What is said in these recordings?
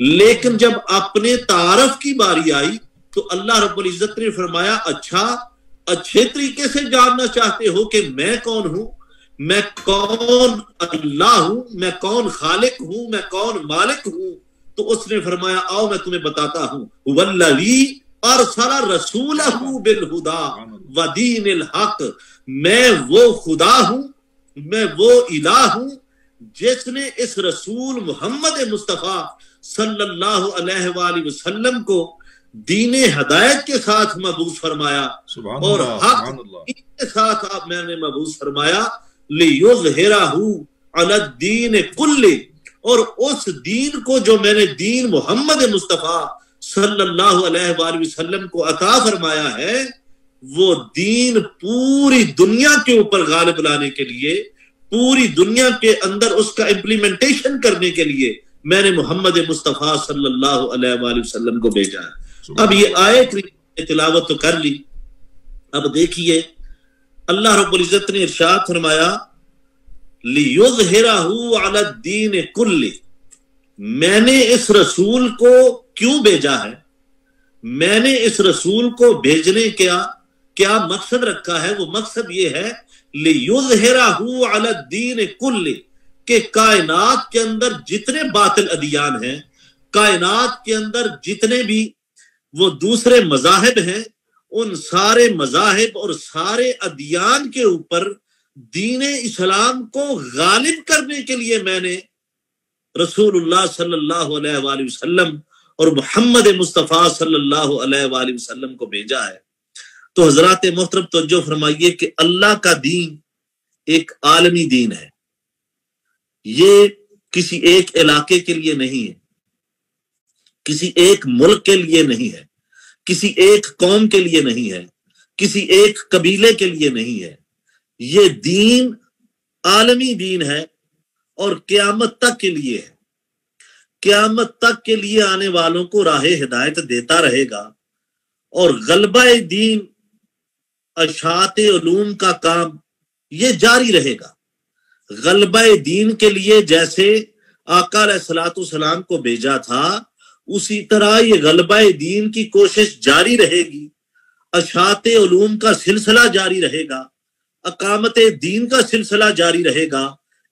لیکن جب اپنے تعارف کی باری آئی تو اللہ رب العزت نے فرمایا اچھا اچھے طریقے سے جاننا چاہتے ہو کہ میں کون ہوں، میں کون اللہ ہوں، میں کون خالق ہوں، میں کون مالک ہوں، تو اس نے فرمایا آؤ میں تمہیں بتاتا ہوں، والذی ارسل رسولہ بالہدی ودین الحق، میں وہ خدا ہوں، میں وہ الہ ہوں جس نے اس رسول محمد مصطفیٰ صلی اللہ علیہ وآلہ وسلم کو دین ہدایت کے ساتھ مبعوث فرمایا اور حق کے ساتھ میں نے مبعوث فرمایا، لِيُظْهِرَهُ عَلَى الدِّينِ كُلِّهِ، اور اس دین کو جو میں نے دین محمد مصطفیٰ صلی اللہ علیہ وآلہ وسلم کو عطا فرمایا ہے، وہ دین پوری دنیا کے اوپر غالب لانے کے لیے، پوری دنیا کے اندر اس کا امپلیمنٹیشن کرنے کے لیے میں نے محمد مصطفیٰ صلی اللہ علیہ وآلہ وسلم کو بھیجا ہے۔ اب یہ آیت تلاوت تو کر لی، اب دیکھیے اللہ رب العزت نے ارشاد فرمایا لِيُظْهِرَهُ عَلَى الدِّينِ كُلِّهِ، میں نے اس رسول کو کیوں بھیجا ہے، میں نے اس رسول کو بھیجنے کا کیا مقصد رکھا ہے، وہ مقصد یہ ہے لِيُظْهِرَهُ عَلَى الدِّينِ كُلِّهِ، کہ کائنات کے اندر جتنے باطل ادیان ہیں، کائنات کے اندر جتنے بھی وہ دوسرے مذاہب ہیں، ان سارے مذاہب اور سارے ادیان کے اوپر دین اسلام کو غالب کرنے کے لیے میں نے رسول اللہ صلی اللہ علیہ وآلہ وسلم اور محمد مصطفیٰ صلی اللہ علیہ وآلہ وسلم کو بھیجا ہے۔ تو حضرات محترم توجہ فرمائیے کہ اللہ کا دین ایک عالمی دین ہے، یہ کسی ایک علاقے کے لیے نہیں ہے، کسی ایک ملک کے لیے نہیں ہے، کسی ایک قوم کے لیے نہیں ہے، کسی ایک قبیلے کے لیے نہیں ہے، یہ دین عالمی دین ہے اور قیامت تک کے لیے ہے، قیامت تک کے لیے آنے والوں کو راہ ہدایت دیتا رہے گا، اور غلبہ دین اشاعت علوم کا کام یہ جاری رہے گا۔ غلبہ دین کے لیے جیسے آقا علیہ الصلوۃ والسلام کو بھیجا تھا، اسی طرح یہ غلبہ دین کی کوشش جاری رہے گی، اشاعت علوم کا سلسلہ جاری رہے گا، اقامت دین کا سلسلہ جاری رہے گا،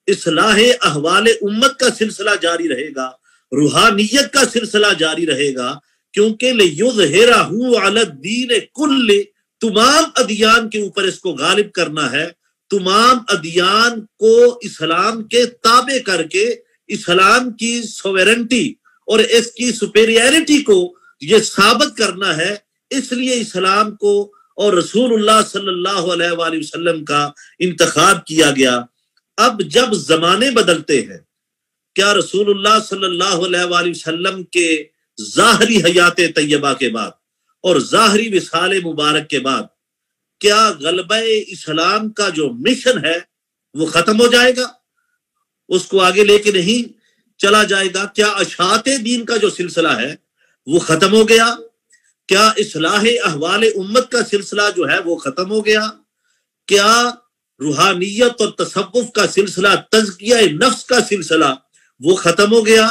اصلاح احوال امت کا سلسلہ جاری رہے گا، روحانیت کا سلسلہ جاری رہے گا، کیونکہ لِيُظْهِرَهُ عَلَى الدِّينِ كُلِّهِ، تمام ادیان کے اوپر اس کو غالب کرنا ہے، تمام ادیان کو اسلام کے تابع کر کے اسلام کی سوورنٹی اور اس کی سپیریئرٹی کو یہ ثابت کرنا ہے، اس لیے اسلام کو اور رسول اللہ صلی اللہ علیہ وآلہ وسلم کا انتخاب کیا گیا۔ اب جب زمانے بدلتے ہیں، کیا رسول اللہ صلی اللہ علیہ وآلہ وسلم کے ظاہری حیات طیبہ کے بعد اور ظاہری وصال مبارک کے بعد کیا غلبہ اسلام کا جو مشن ہے وہ ختم ہو جائے گا، اس کو آگے لے کے نہیں چلا جائے گا؟ کیا اشاعت دین کا جو سلسلہ ہے وہ ختم ہو گیا؟ کیا اصلاح احوال امت کا سلسلہ جو ہے وہ ختم ہو گیا؟ کیا روحانیت اور تصوف کا سلسلہ، تزکیہ نفس کا سلسلہ وہ ختم ہو گیا؟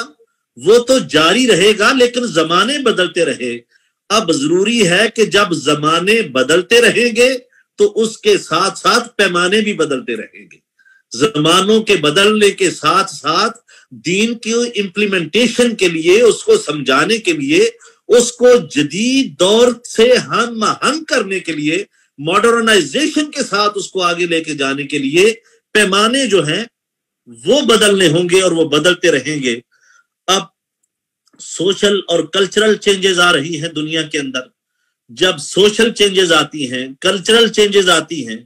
وہ تو جاری رہے گا، لیکن زمانے بدلتے رہے۔ اب ضروری ہے کہ جب زمانے بدلتے رہیں گے تو اس کے ساتھ ساتھ پیمانے بھی بدلتے رہیں گے۔ زمانوں کے بدلنے کے ساتھ ساتھ دین کی امپلیمنٹیشن کے لیے، اس کو سمجھانے کے لیے، اس کو جدید دور سے ہم آہنگ کرنے کے لیے، ماڈرنائزیشن کے ساتھ اس کو آگے لے کے جانے کے لیے پیمانے جو ہیں وہ بدلنے ہوں گے اور وہ بدلتے رہیں گے۔ اب سوشل اور کلچرل چینجز آ رہی ہیں دنیا کے اندر، جب سوشل چینجز آتی ہیں، کلچرل چینجز آتی ہیں،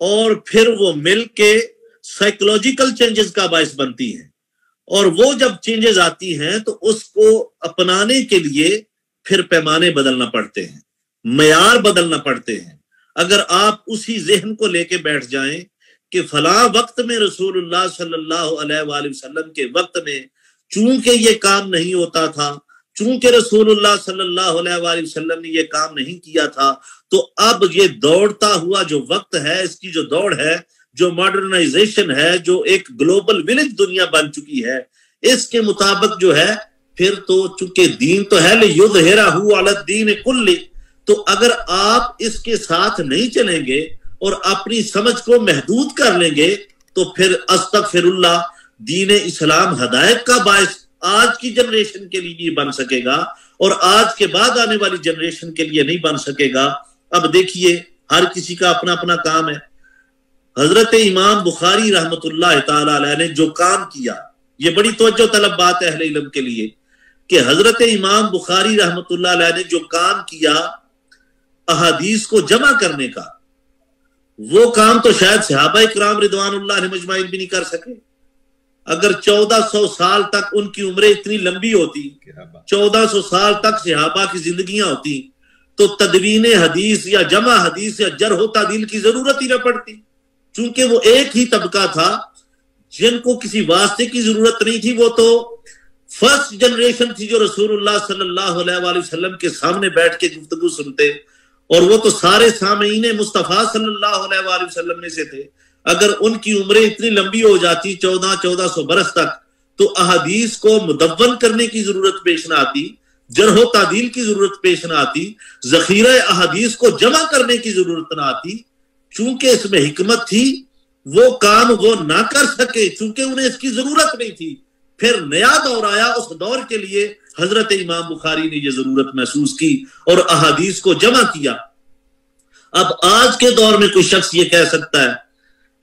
اور پھر وہ مل کے سائیکولوجیکل چینجز کا باعث بنتی ہیں، اور وہ جب چینجز آتی ہیں تو اس کو اپنانے کے لیے پھر پیمانے بدلنا پڑتے ہیں، معیار بدلنا پڑتے ہیں۔ اگر آپ اسی ذہن کو لے کے بیٹھ جائیں کہ فلاں وقت میں رسول اللہ صلی اللہ علیہ وآلہ وسلم کے وقت میں چونکہ یہ کام نہیں ہوتا تھا، چونکہ رسول اللہ صلی اللہ علیہ وآلہ وسلم نے یہ کام نہیں کیا تھا، تو اب یہ دوڑتا ہوا جو وقت ہے، اس کی جو دوڑ ہے، جو ماڈرنائزیشن ہے، جو ایک گلوبل ولیج دنیا بن چکی ہے، اس کے مطابق جو ہے پھر تو چونکہ دین تو ہے لِیُظْہِرَہُ عَلَى الدِّینِ کُلِّ، تو اگر آپ اس کے ساتھ نہیں چلیں گے اور اپنی سمجھ کو محدود کر لیں گے تو پھر استغفر اللہ دین اسلام ہدایت کا باعث آج کی جنریشن کے لیے بن سکے گا اور آج کے بعد آنے والی جنریشن کے لیے نہیں بن سکے گا۔ اب دیکھیے ہر کسی کا اپنا اپنا کام ہے۔ حضرت امام بخاری رحمت اللہ تعالی علیہ نے جو کام کیا، یہ بڑی توجہ طلب بات ہے اہل علم کے لیے کہ حضرت امام بخاری رحمت اللہ علیہ نے جو کام کیا احادیث کو جمع کرنے کا، وہ کام تو شاید صحابہ کرام رضوان اللہ علیہم اجمعین بھی نہیں کر سکے۔ اگر 1400 سال تک ان کی عمریں اتنی لمبی ہوتی، 1400 سال تک صحابہ کی زندگیاں ہوتی، تو تدوین حدیث یا جمع حدیث یا جرح و تعدیل کی ضرورت ہی نہ پڑتی، چونکہ وہ ایک ہی طبقہ تھا جن کو کسی واسطے کی ضرورت نہیں تھی۔ وہ تو فرسٹ جنریشن تھی جو رسول اللہ صلی اللہ علیہ وآلہ وسلم کے سامنے بیٹھ کے گفتگو سنتے، اور وہ تو سارے سامعین مصطفیٰ صلی اللہ علیہ وآلہ وسلم میں سے تھے۔ اگر ان کی عمریں اتنی لمبی ہو جاتی 1400 برس تک، تو احادیث کو مدون کرنے کی ضرورت پیش نہ آتی، جرح و تعدیل کی ضرورت پیش نہ آتی، ذخیرہ احادیث کو جمع کرنے کی ضرورت نہ آتی۔ چونکہ اس میں حکمت تھی، وہ کام وہ نہ کر سکے چونکہ انہیں اس کی ضرورت نہیں تھی۔ پھر نیا دور آیا، اس دور کے لیے حضرت امام بخاری نے یہ ضرورت محسوس کی اور احادیث کو جمع کیا۔ اب آج کے دور میں کوئی شخص یہ کہہ سکتا ہے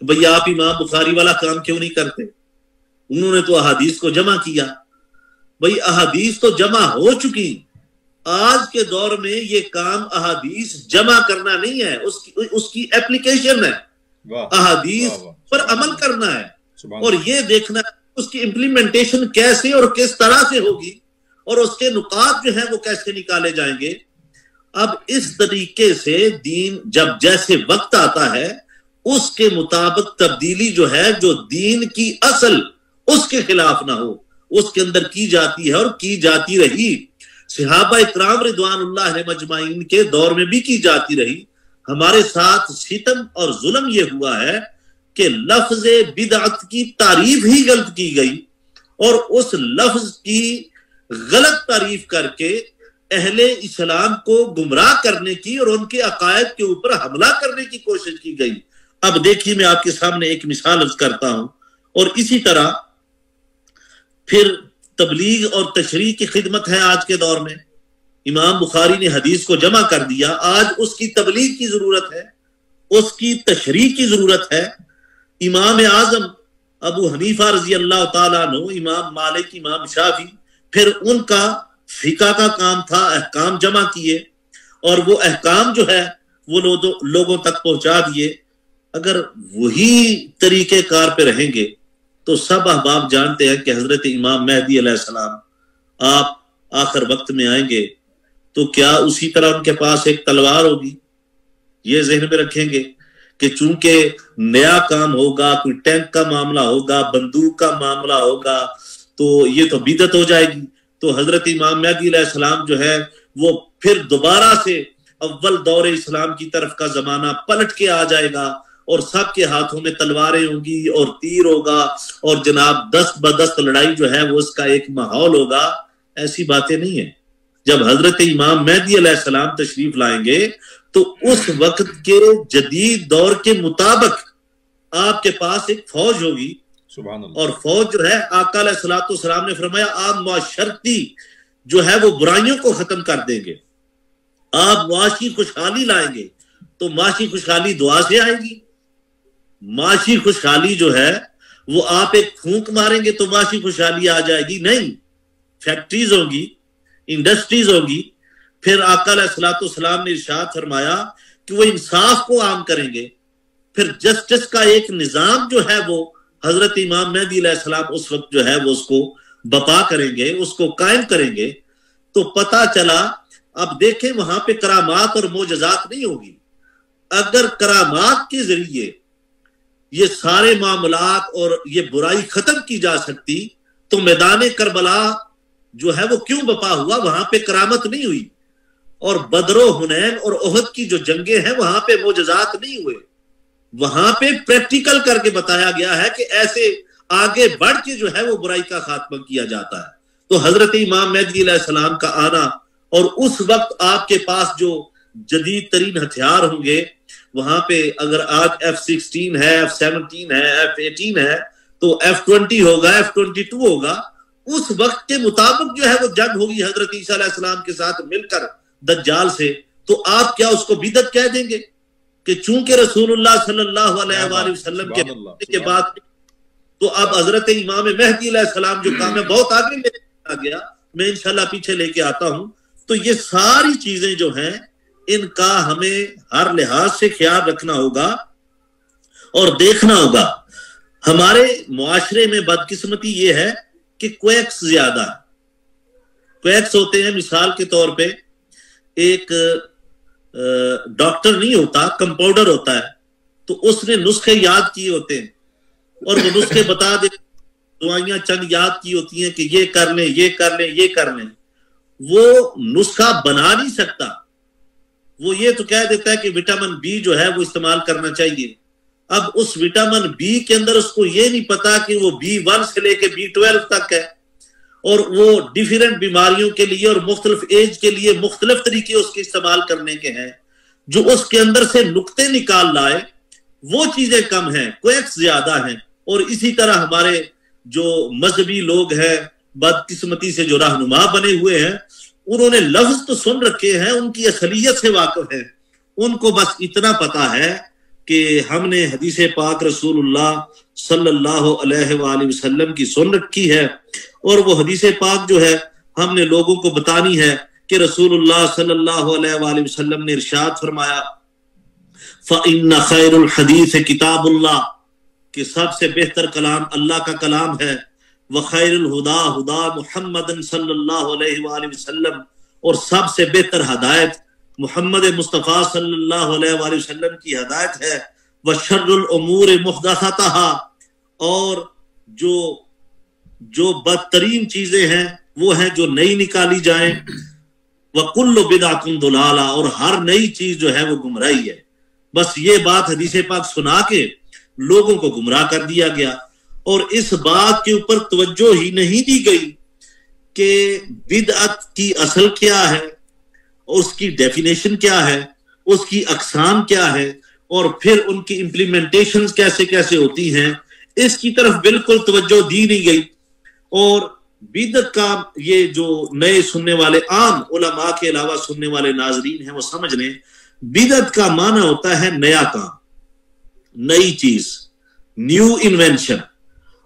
کہ بھئی آپ امام بخاری والا کام کیوں نہیں کرتے، انہوں نے تو احادیث کو جمع کیا۔ بھئی احادیث تو جمع ہو چکی، آج کے دور میں یہ کام احادیث جمع کرنا نہیں ہے، اس کی اپلیکیشن ہے، احادیث پر عمل کرنا ہے، اور یہ دیکھنا ہے اس کی امپلیمنٹیشن کیسے اور کس طرح سے ہوگی، اور اس کے نکات جو ہیں وہ کیسے نکالے جائیں گے۔ اب اس طریقے سے دین جب جیسے وقت آتا ہے اس کے مطابق تبدیلی جو ہے، جو دین کی اصل اس کے خلاف نہ ہو، اس کے اندر کی جاتی ہے اور کی جاتی رہی۔ صحابہ اکرام رضوان اللہ علیہم اجمعین کے دور میں بھی کی جاتی رہی۔ ہمارے ساتھ ستم اور ظلم یہ ہوا ہے کہ لفظ بدعت کی تعریف ہی غلط کی گئی، اور اس لفظ کی غلط تعریف کر کے اہل اسلام کو گمراہ کرنے کی اور ان کے عقائد کے اوپر حملہ کرنے کی کوشش کی گئی۔ اب دیکھیے میں آپ کے سامنے ایک مثال عرض کرتا ہوں، اور اسی طرح پھر تبلیغ اور تشریح کی خدمت ہے آج کے دور میں۔ امام بخاری نے حدیث کو جمع کر دیا، آج اس کی تبلیغ کی ضرورت ہے، اس کی تشریح کی ضرورت ہے۔ امام اعظم ابو حنیفہ رضی اللہ تعالیٰ عنہ، امام مالک، امام شافعی، پھر ان کا فقہ کا کام تھا، احکام جمع کیے اور وہ احکام جو ہے وہ لوگوں تک پہنچا دیے۔ اگر وہی طریقہ کار پہ رہیں گے تو سب احباب جانتے ہیں کہ حضرت امام مہدی علیہ السلام آپ آخر وقت میں آئیں گے تو کیا اسی طرح ان کے پاس ایک تلوار ہوگی؟ یہ ذہن میں رکھیں گے کہ چونکہ نیا کام ہوگا، کوئی ٹینک کا معاملہ ہوگا، بندوق کا معاملہ ہوگا، تو یہ تو بدعت ہو جائے گی۔ تو حضرت امام مہدی علیہ السلام جو ہے وہ پھر دوبارہ سے اول دور اسلام کی طرف کا زمانہ پلٹ کے آ جائے گا، اور سب کے ہاتھوں میں تلواریں ہوں گی اور تیر ہوگا، اور جناب دست بدست لڑائی جو ہے وہ اس کا ایک ماحول ہوگا۔ ایسی باتیں نہیں ہیں۔ جب حضرت امام مہدی علیہ السلام تشریف لائیں گے تو اس وقت کے جدید دور کے مطابق آپ کے پاس ایک فوج ہوگی، اور فوج جو ہے آقا علیہ الصلوۃ والسلام نے فرمایا آپ معاشرتی جو ہے وہ برائیوں کو ختم کر دیں گے، آپ معاشی خوشحالی لائیں گے۔ تو معاشی خوشحالی دعا سے آئے گی؟ معاشی خوشحالی جو ہے وہ آپ ایک پھونک ماریں گے تو معاشی خوشحالی آ جائے گی؟ نہیں، فیکٹریز ہوں گی، انڈسٹریز ہوگی۔ پھر آقا علیہ الصلوۃ والسلام نے ارشاد فرمایا کہ وہ انصاف کو عام کریں گے، پھر جسٹس کا ایک نظام جو ہے وہ حضرت امام مہدی علیہ السلام اس وقت جو ہے وہ اس کو بپا کریں گے، اس کو قائم کریں گے۔ تو پتہ چلا، اب دیکھیں وہاں پہ کرامات اور معجزات نہیں ہوگی۔ اگر کرامات کے ذریعے یہ سارے معاملات اور یہ برائی ختم کی جا سکتی تو میدان کربلا جو ہے وہ کیوں بپا ہوا؟ وہاں پہ کرامت نہیں ہوئی، اور بدر و حنین اور احد کی جو جنگیں ہیں وہاں پہ معجزات نہیں ہوئے، وہاں پہ پریکٹیکل کر کے بتایا گیا ہے کہ ایسے آگے بڑھ کے جو ہے وہ برائی کا خاتمہ کیا جاتا ہے۔ تو حضرت امام مہدی علیہ السلام کا آنا اور اس وقت آپ کے پاس جو جدید ترین ہتھیار ہوں گے، وہاں پہ اگر آج F-16 ہے، F-17 ہے، F-18 ہے، تو F-20 ہوگا، F-22 ہوگا. اس وقت کے مطابق جو ہے وہ جنگ ہوگی حضرت عیسیٰ علیہ السلام کے ساتھ مل کر دجال سے. تو آپ کیا اس کو بدعت کہہ دیں گے کہ چونکہ رسول اللہ صلی اللہ علیہ وآلہ وسلم کے بعد تو اب حضرت امام مہدی علیہ السلام جو کام ہے بہت آگے لے کے گیا، میں انشاءاللہ پیچھے لے کے آتا ہوں. تو یہ ساری چیزیں جو ہیں ان کا ہمیں ہر لحاظ سے خیال رکھنا ہوگا اور دیکھنا ہوگا. ہمارے معاشرے میں بدقسمتی یہ ہے کہ کویکس زیادہ ہے. کویکس ہوتے ہیں، مثال کے طور پہ ایک ڈاکٹر نہیں ہوتا، کمپاؤنڈر ہوتا ہے، تو اس نے نسخے یاد کیے ہوتے ہیں اور وہ نسخے بتا دے، دوائیاں چند یاد کی ہوتی ہیں کہ یہ کر لیں، یہ کر لیں، یہ کر لیں. وہ نسخہ بنا نہیں سکتا. وہ یہ تو کہہ دیتا ہے کہ وٹامن بی جو ہے وہ استعمال کرنا چاہیے. اب اس وٹامن بی کے اندر اس کو یہ نہیں پتا کہ وہ B1 سے لے کے B12 تک ہے، اور وہ ڈیفرنٹ بیماریوں کے لیے اور مختلف ایج کے لیے مختلف طریقے اس کے استعمال کرنے کے ہیں. جو اس کے اندر سے نقطے نکال لائے وہ چیزیں کم ہیں، کویکس زیادہ ہیں. اور اسی طرح ہمارے جو مذہبی لوگ ہیں بدقسمتی سے جو رہنما بنے ہوئے ہیں، انہوں نے لفظ تو سن رکھے ہیں، ان کی اصلیت سے واقف ہیں. ان کو بس اتنا پتا ہے کہ ہم نے حدیث پاک رسول اللہ صلی اللہ علیہ وآلہ وسلم کی سن رکھی ہے، اور وہ حدیث پاک جو ہے ہم نے لوگوں کو بتانی ہے کہ رسول اللہ صلی اللہ علیہ وآلہ وسلم نے ارشاد فرمایا فَإِنَّ خَيْرُ الْحَدِيثِ کتاب اللہ، کہ سب سے بہتر کلام اللہ کا کلام ہے. وَخَيْرُ الْهُدَى هُدَى مُحَمَّدٍ صلی اللہ علیہ وآلہ وسلم، اور سب سے بہتر ہدایت محمد مصطفیٰ صلی اللہ علیہ وآلہ وسلم کی ہدایت ہے. وَشَرُّ الْأُمُورِ مُحْدَثَتُهَا، اور جو بدترین چیزیں ہیں وہ ہیں جو نئی نکالی جائیں. وَكُلُّ بِدْعَةٍ ضَلَالَةٍ، اور ہر نئی چیز جو ہے وہ گمراہی ہے. بس یہ بات حدیث پاک سنا کے لوگوں کو گمراہ کر دیا گیا، اور اس بات کے اوپر توجہ ہی نہیں دی گئی کہ بدعت کی اصل کیا ہے، اس کی ڈیفینیشن کیا ہے، اس کی اقسام کیا ہے، اور پھر ان کی امپلیمنٹیشن کیسے کیسے ہوتی ہیں. اس کی طرف بالکل توجہ دی نہیں گئی. اور بدعت کا یہ جو نئے سننے والے عام علماء کے علاوہ سننے والے ناظرین ہیں وہ سمجھ لیں، بدعت کا معنی ہوتا ہے نیا کام، نئی چیز، نیو انوینشن.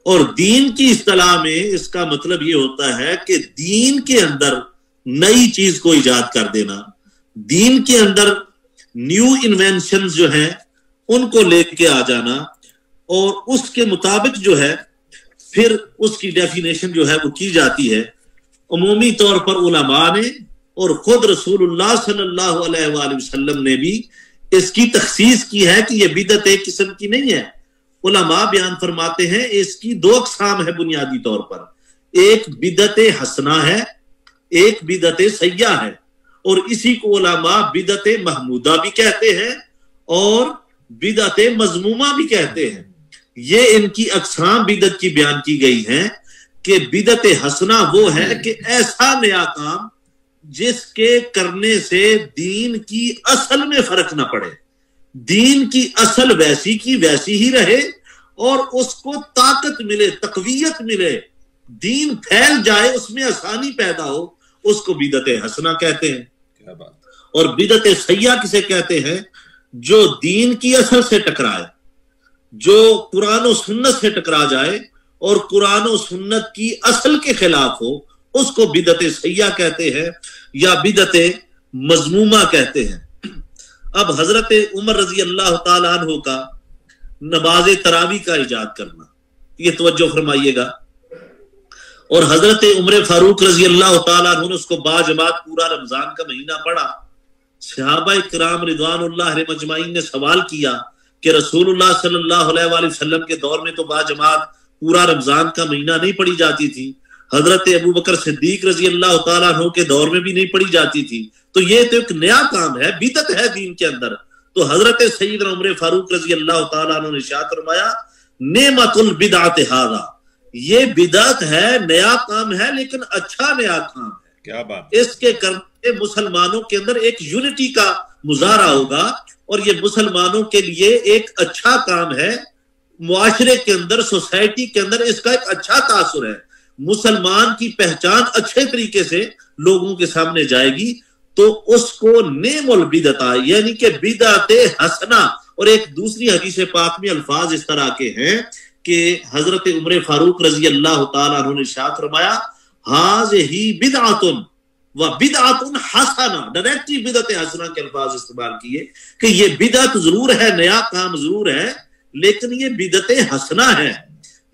اور دین کی اصطلاح میں اس کا مطلب یہ ہوتا ہے کہ دین کے اندر نئی چیز کو ایجاد کر دینا، دین کے اندر نیو انوینشن جو ہیں ان کو لے کے آ جانا، اور اس کے مطابق جو ہے پھر اس کی ڈیفینیشن جو ہے وہ کی جاتی ہے. عمومی طور پر علماء نے اور خود رسول اللہ صلی اللہ علیہ وآلہ وسلم نے بھی اس کی تخصیص کی ہے کہ یہ بدعت ایک قسم کی نہیں ہے. علماء بیان فرماتے ہیں اس کی دو اقسام ہے بنیادی طور پر، ایک بدعت حسنہ ہے، ایک بدعت سیئہ ہے. اور اسی کو علماء بدعت محمودہ بھی کہتے ہیں اور بدعت مذمومہ بھی کہتے ہیں. یہ ان کی اقسام بدعت کی بیان کی گئی ہیں کہ بدعت حسنہ وہ ہے کہ ایسا نیا کام جس کے کرنے سے دین کی اصل میں فرق نہ پڑے، دین کی اصل ویسی کی ویسی ہی رہے اور اس کو طاقت ملے، تقویت ملے، دین پھیل جائے، اس میں آسانی پیدا ہو، اس کو بدعت حسنہ کہتے ہیں. اور بدعت سیئہ کسے کہتے ہیں؟ جو دین کی اصل سے ٹکرائے، جو قرآن و سنت سے ٹکرا جائے اور قرآن و سنت کی اصل کے خلاف ہو، اس کو بدعت سیئہ کہتے ہیں یا بدعت مذمومہ کہتے ہیں. اب حضرت عمر رضی اللہ تعالیٰ عنہ کا نماز تراویح کا ایجاد کرنا، یہ توجہ فرمائیے گا. اور حضرت عمر فاروق رضی اللہ تعالیٰ عنہ نے اس کو باجماعت پورا رمضان کا مہینہ پڑھا. صحابہ کرام رضوان اللہ علیہم اجمعین نے سوال کیا کہ رسول اللہ صلی اللہ علیہ وآلہ وسلم کے دور میں تو باجماعت پورا رمضان کا مہینہ نہیں پڑھی جاتی تھی، حضرت ابو بکر صدیق رضی اللہ تعالیٰ عنہ کے دور میں بھی نہیں پڑھی جاتی تھی، تو یہ تو ایک نیا کام ہے، بدعت ہے دین کے اندر. تو حضرت سیدنا عمر فاروق رضی اللہ تعالیٰ عنہ نے ارشاد فرمایا نعمت البدعۃ ھذا، یہ بدعت ہے، نیا کام ہے، لیکن اچھا نیا کام ہے. کیا بات. اس کے کرنے مسلمانوں کے اندر ایک یونٹی کا مظاہرہ ہوگا، اور یہ مسلمانوں کے لیے ایک اچھا کام ہے. معاشرے کے اندر، سوسائٹی کے اندر اس کا ایک اچھا تاثر ہے. مسلمان کی پہچان اچھے طریقے سے لوگوں کے سامنے جائے گی، تو اس کو نعم البدعۃ، یعنی کہ بدعت حسنہ. اور ایک دوسری حدیث پاک میں الفاظ اس طرح کے ہیں کہ حضرت عمر فاروق رضی اللہ تعالیٰ عنہ نے ارشاد فرمایا ھذہ بدعۃ و بدعۃ حسنہ. ڈائریکٹلی بدعت حسنہ کے الفاظ استعمال کیے کہ یہ بدعت ضرور ہے، نیا کام ضرور ہے، لیکن یہ بدعت حسنہ ہے،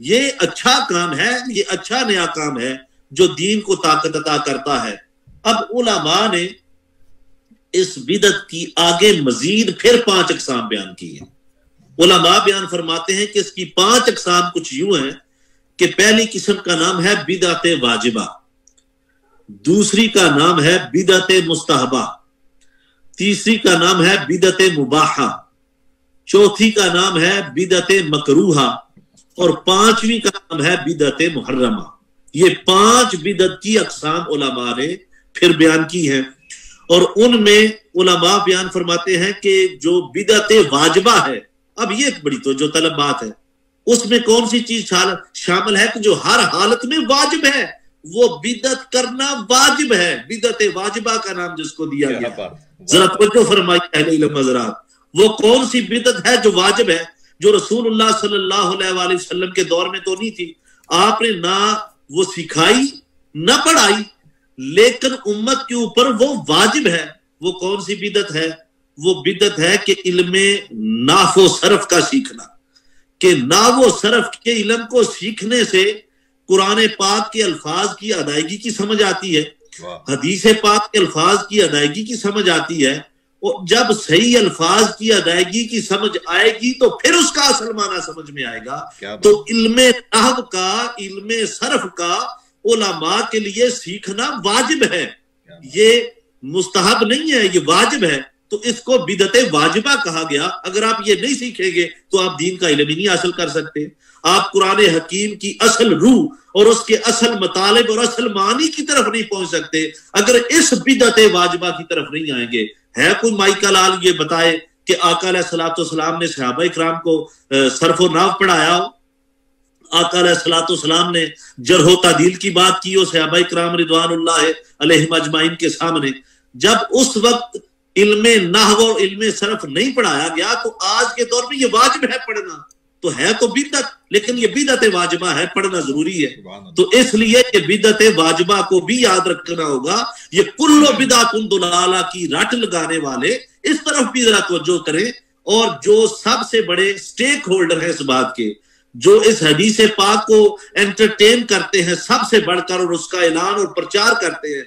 یہ اچھا کام ہے، یہ اچھا نیا کام ہے جو دین کو طاقت عطا کرتا ہے. اب علماء نے اس بدعت کی آگے مزید پھر 5 اقسام بیان کی ہیں. علماء بیان فرماتے ہیں کہ اس کی 5 اقسام کچھ یوں ہیں کہ پہلی قسم کا نام ہے بدعت واجبہ، دوسری کا نام ہے بدعت مستحبہ، تیسری کا نام ہے بدعت مباحہ، چوتھی کا نام ہے بدعت مکروہہ، اور 5ویں کا نام ہے بدعت محرمہ. یہ 5 بدعت کی اقسام علماء نے پھر بیان کی ہیں. اور ان میں علماء بیان فرماتے ہیں کہ جو بدعت واجبہ ہے، اب یہ ایک بڑی توجہ طلب بات ہے، اس میں کون سی چیز شامل ہے کہ جو ہر حالت میں واجب ہے، وہ بدعت کرنا واجب ہے. بدعت واجبہ کا نام جس کو دیا گیا، ذرا توجہ فرمائیے اہل علم حضرات، وہ کون سی بدعت ہے جو واجب ہے، جو رسول اللہ صلی اللہ علیہ وسلم کے دور میں تو نہیں تھی، آپ نے نہ وہ سکھائی نہ پڑھائی، لیکن امت کے اوپر وہ واجب ہے. وہ کون سی بدعت ہے؟ وہ بدعت ہے کہ علم نحو و صرف کا سیکھنا، کہ نحو و صرف کے علم کو سیکھنے سے قرآن پاک کے الفاظ کی ادائیگی کی سمجھ آتی ہے، حدیث پاک کے الفاظ کی ادائیگی کی سمجھ آتی ہے. اور جب صحیح الفاظ کی ادائیگی کی سمجھ آئے گی تو پھر اس کا اصل معنی سمجھ میں آئے گا. تو علم نحو کا، علم صرف کا علماء کے لیے سیکھنا واجب ہے، یہ مستحب نہیں ہے، یہ واجب ہے. تو اس کو بدعت واجبہ کہا گیا. اگر آپ یہ نہیں سیکھیں گے تو آپ دین کا علم ہی نہیں حاصل کر سکتے. آپ قرآن حکیم کی اصل روح اور اس کے اصل مطالب اور اصل معنی کی طرف نہیں پہنچ سکتے اگر اس بدعت واجبہ کی طرف نہیں آئیں گے. ہے کوئی مائی کا لال یہ بتائے کہ آقا علیہ الصلوۃ والسلام نے صحابہ اکرام کو صرف و نحو پڑھایا ہو؟ آقا علیہ الصلوۃ والسلام نے جرح و تعدیل کی بات کی ہو صحابہ اکرام رضوان اللہ علیہم اجمعین کے سامنے؟ جب اس وقت علم نحو اور علم صرف نہیں پڑھایا گیا تو آج کے دور میں یہ واجب ہے پڑھنا. تو ہے تو بدعت، لیکن یہ بدعت واجبہ ہے، پڑھنا ضروری ہے. تو اس لیے یہ بدعت واجبہ کو بھی یاد رکھنا ہوگا. یہ کل بدعت ضلالہ کی رٹ لگانے والے اس طرف بھی ذرا توجہ کریں. اور جو سب سے بڑے سٹیک ہولڈر ہیں اس بات کے، جو اس حدیث پاک کو انٹرٹین کرتے ہیں سب سے بڑھ کر، اور اس کا اعلان اور پرچار کرتے ہیں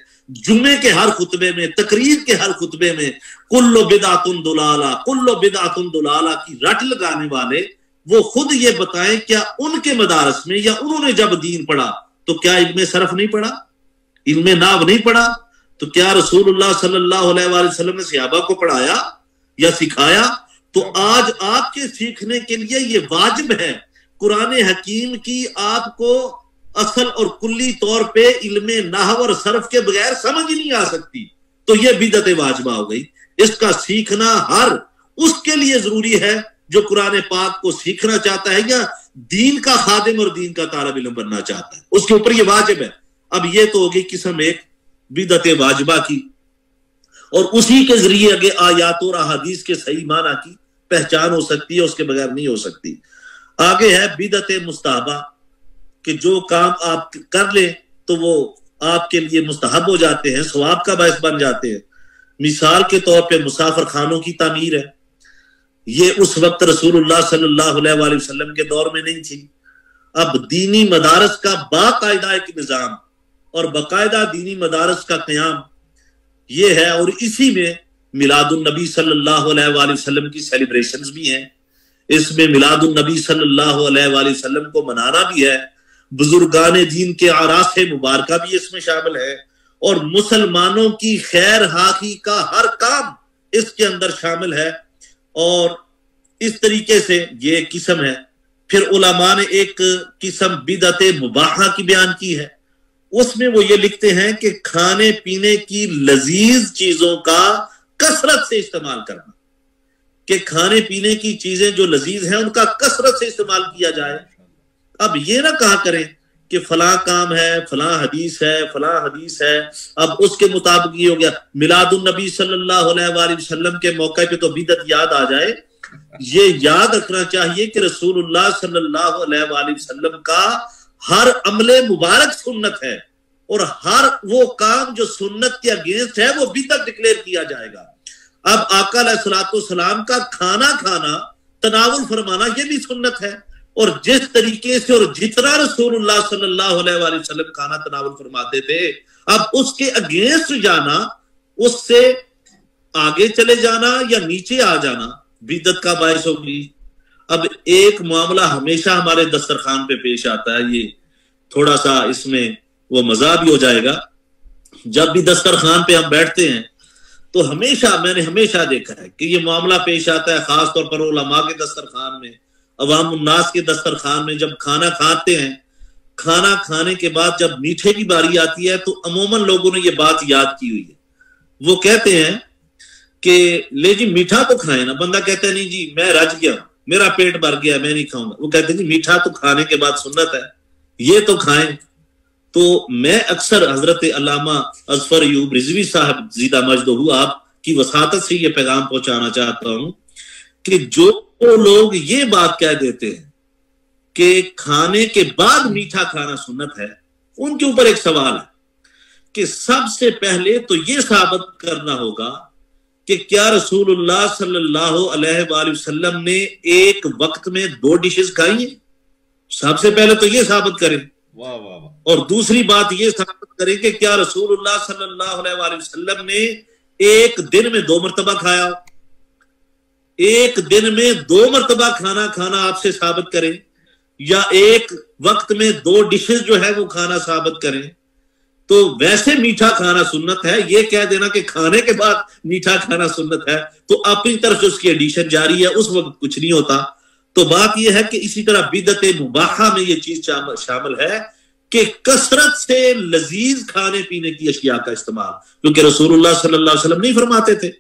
جمعے کے ہر خطبے میں، تقریر کے ہر خطبے میں، کل بدعت ضلالہ، کل بدعت ضلالہ کی رٹ لگانے والے، وہ خود یہ بتائیں کیا ان کے مدارس میں یا انہوں نے جب دین پڑھا تو کیا علم صرف نہیں پڑھا، علم نحو نہیں پڑھا؟ تو کیا رسول اللہ صلی اللہ علیہ وآلہ وسلم نے صحابہ کو پڑھایا یا سکھایا؟ تو آج آپ کے سیکھنے کے لیے یہ واجب ہے. قرآن حکیم کی آپ کو اصل اور کلی طور پہ علم نحو اور صرف کے بغیر سمجھ نہیں آ سکتی. تو یہ بدعت واجبہ ہو گئی. اس کا سیکھنا ہر اس کے لیے ضروری ہے جو قرآن پاک کو سیکھنا چاہتا ہے یا دین کا خادم اور دین کا طالب علم بننا چاہتا ہے، اس کے اوپر یہ واجب ہے. اب یہ تو ہوگی قسم ایک بدعت واجبہ کی، اور اسی کے ذریعے آگے آیات اور احادیث کے صحیح معنی کی پہچان ہو سکتی ہے، اس کے بغیر نہیں ہو سکتی. آگے ہے بدعت مستحبہ، کہ جو کام آپ کر لیں تو وہ آپ کے لیے مستحب ہو جاتے ہیں، ثواب کا باعث بن جاتے ہیں. مثال کے طور پہ مسافر خانوں کی تعمیر ہے. یہ اس وقت رسول اللہ صلی اللہ علیہ وآلہ وسلم کے دور میں نہیں تھی. اب دینی مدارس کا باقاعدہ ایک نظام اور باقاعدہ دینی مدارس کا قیام یہ ہے، اور اسی میں میلاد النبی صلی اللہ علیہ وآلہ وسلم کی سیلیبریشنز بھی ہیں. اس میں میلاد النبی صلی اللہ علیہ وآلہ وسلم کو منانا بھی ہے، بزرگان دین کے اعراس مبارکہ بھی اس میں شامل ہے، اور مسلمانوں کی خیر خواہی کا ہر کام اس کے اندر شامل ہے. اور اس طریقے سے یہ ایک قسم ہے. پھر علماء نے ایک قسم بدعت مباحہ کی بیان کی ہے، اس میں وہ یہ لکھتے ہیں کہ کھانے پینے کی لذیذ چیزوں کا کثرت سے استعمال کرنا، کہ کھانے پینے کی چیزیں جو لذیذ ہیں ان کا کثرت سے استعمال کیا جائے۔ اب یہ نہ کہا کریں کہ فلاں کام ہے، فلاں حدیث ہے، فلاں حدیث ہے، اب اس کے مطابق یہ ہو گیا۔ میلاد النبی صلی اللہ علیہ وآلہ وسلم کے موقع پہ تو بدعت یاد آ جائے، یہ یاد رکھنا چاہیے کہ رسول اللہ صلی اللہ علیہ وآلہ وسلم کا ہر عمل مبارک سنت ہے، اور ہر وہ کام جو سنت کے اگینسٹ ہے وہ بدعت ڈکلیئر کیا جائے گا۔ اب آقا علیہ الصلوۃ والسلام کا کھانا کھانا، تناول فرمانا، یہ بھی سنت ہے، اور جس طریقے سے اور جتنا رسول اللہ صلی اللہ علیہ وآلہ وسلم کھانا تناول فرماتے تھے، اب اس کے اگینسٹ جانا، اس سے آگے چلے جانا یا نیچے آ جانا بدعت کا باعث ہوگی۔ اب ایک معاملہ ہمیشہ ہمارے دسترخوان پہ پیش آتا ہے، یہ تھوڑا سا اس میں وہ مزہ بھی ہو جائے گا۔ جب بھی دسترخوان پہ ہم بیٹھتے ہیں تو میں نے ہمیشہ دیکھا ہے کہ یہ معاملہ پیش آتا ہے، خاص طور پر علماء کے دسترخوان میں، عوام الناس کے دسترخوان میں۔ جب کھانا کھاتے ہیں، کھانا کھانے کے بعد جب میٹھے کی باری آتی ہے تو عموماً لوگوں نے یہ بات یاد کی ہوئی ہے، وہ کہتے ہیں کہ لے جی میٹھا تو کھائیں نا۔ بندہ کہتا ہے نہیں جی میں رج گیا ہوں، میرا پیٹ بھر گیا، میں نہیں کھاؤں گا۔ وہ کہتے ہیں جی میٹھا تو کھانے کے بعد سنت ہے، یہ تو کھائیں۔ تو میں اکثر حضرت علامہ اظفر ایوب رضوی صاحب زیدہ مجدہ آپ کی وساطت سے یہ پیغام پہنچانا چاہتا ہوں کہ جو لوگ یہ بات کہہ دیتے ہیں کہ کھانے کے بعد میٹھا کھانا سنت ہے، ان کے اوپر ایک سوال ہے کہ سب سے پہلے تو یہ ثابت کرنا ہوگا کہ کیا رسول اللہ صلی اللہ علیہ وآلہ وسلم نے ایک وقت میں 2 ڈشز کھائی ہیں؟ سب سے پہلے تو یہ ثابت کریں۔ اور دوسری بات یہ ثابت کریں کہ کیا رسول اللہ صلی اللہ علیہ وآلہ وسلم نے ایک دن میں 2 مرتبہ کھایا؟ ایک دن میں 2 مرتبہ کھانا آپ سے ثابت کریں، یا ایک وقت میں 2 ڈشز جو ہے وہ کھانا ثابت کریں۔ تو ویسے میٹھا کھانا سنت ہے، یہ کہہ دینا کہ کھانے کے بعد میٹھا کھانا سنت ہے تو اپنی طرف سے اس کی ایڈیشن جاری ہے، اس وقت کچھ نہیں ہوتا۔ تو بات یہ ہے کہ اسی طرح بدعت مباحہ میں یہ چیز شامل ہے کہ کثرت سے لذیذ کھانے پینے کی اشیاء کا استعمال، کیونکہ رسول اللہ صلی اللہ علیہ وسلم نہیں فرماتے تھے۔